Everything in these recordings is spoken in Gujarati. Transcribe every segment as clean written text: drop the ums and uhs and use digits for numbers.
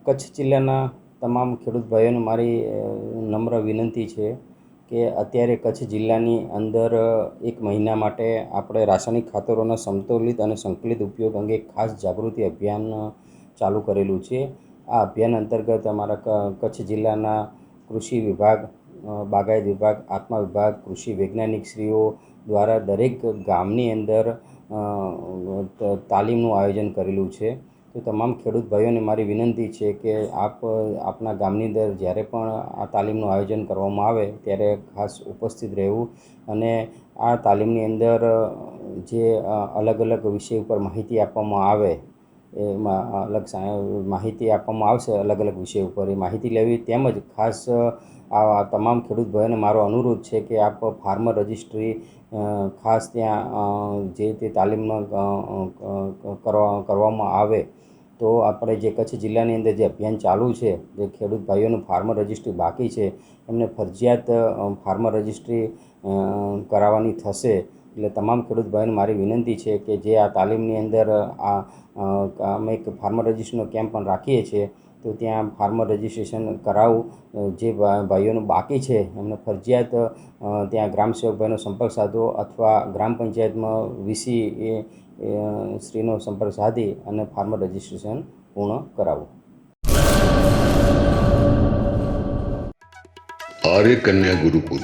કચ્છ જિલ્લાના તમામ ખેડૂત ભાઈઓને મારી નમ્ર વિનંતી છે કે અત્યારે કચ્છ જિલ્લાની અંદર એક મહિના માટે આપણે રાસાયણિક ખાતરોના સમતોલિત અને સંકલિત ઉપયોગ અંગે ખાસ જાગૃતિ અભિયાન ચાલુ કરેલું છે। આ અભિયાન અંતર્ગત અમારા કચ્છ જિલ્લાના કૃષિ વિભાગ, બાગાયત વિભાગ, આત્મા વિભાગ, કૃષિ વૈજ્ઞાનિકશ્રીઓ દ્વારા દરેક ગામની અંદર તાલીમનું આયોજન કરેલું છે। તો તમામ ખેડૂત ભાઈઓને મારી વિનંતી છે કે આપના ગામની અંદર જ્યારે પણ આ તાલીમનું આયોજન કરવામાં આવે ત્યારે ખાસ ઉપસ્થિત રહેવું અને આ તાલીમની અંદર જે અલગ અલગ વિષય ઉપર માહિતી આપવામાં આવે એમાં માહિતી આપવામાં આવશે અલગ અલગ વિષય ઉપર એ માહિતી લેવી, તેમજ ખાસ આ તમામ ખેડૂત ભાઈઓને મારો અનુરોધ છે કે આપ ફાર્મર રજિસ્ટ્રી ખાસ ત્યાં જે તે તાલીમમાં કરવામાં આવે તો આપણે જે કચ્છ જિલ્લાની અંદર જે અભિયાન ચાલુ છે, જે ખેડૂત ભાઈઓનું ફાર્મર રજિસ્ટ્રી બાકી છે એમને ફરજિયાત ફાર્મર રજિસ્ટ્રી કરાવવાની થશે। એટલે તમામ ખેડૂત ભાઈઓને મારી વિનંતી છે કે જે આ તાલીમની અંદર અમે એક ફાર્મર રજિસ્ટ્રીનો કેમ્પ પણ રાખીએ છીએ તો ત્યાં ફાર્મર રજિસ્ટ્રેશન કરાવવું, જે ભાઈઓનું બાકી છે એમને ફરજિયાત ત્યાં ગ્રામ સેવક ભાઈનો સંપર્ક સાધવો અથવા ગ્રામ પંચાયતમાં વીસી શ્રીનો સંપર્ક સાધી અને ફાર્મર રજિસ્ટ્રેશન પૂર્ણ કરાવવું। आर्य कन्या गुरुकुल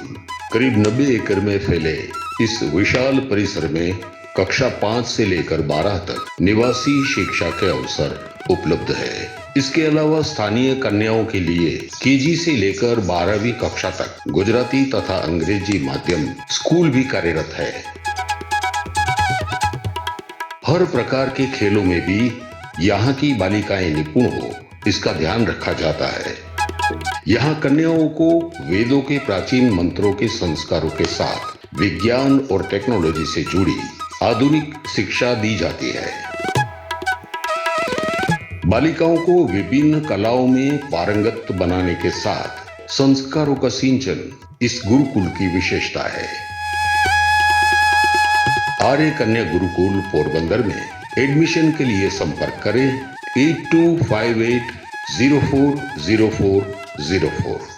करीब 90 एकड़ में फैले इस विशाल परिसर में कक्षा 5 से लेकर 12 तक निवासी शिक्षा के अवसर उपलब्ध है। इसके अलावा स्थानीय कन्याओं के लिए केजी से लेकर 12वीं कक्षा तक गुजराती तथा अंग्रेजी माध्यम स्कूल भी कार्यरत है। हर प्रकार के खेलों में भी यहाँ की बालिकाएं निपुण हो, इसका ध्यान रखा जाता है। यहाँ कन्याओं को वेदों के प्राचीन मंत्रों के संस्कारों के साथ विज्ञान और टेक्नोलॉजी से जुड़ी आधुनिक शिक्षा दी जाती है। बालिकाओं को विभिन्न कलाओं में पारंगत बनाने के साथ संस्कारों का सिंचन इस गुरुकुल की विशेषता है। आर्य कन्या गुरुकुल पोरबंदर में एडमिशन के लिए संपर्क करें 8258040404।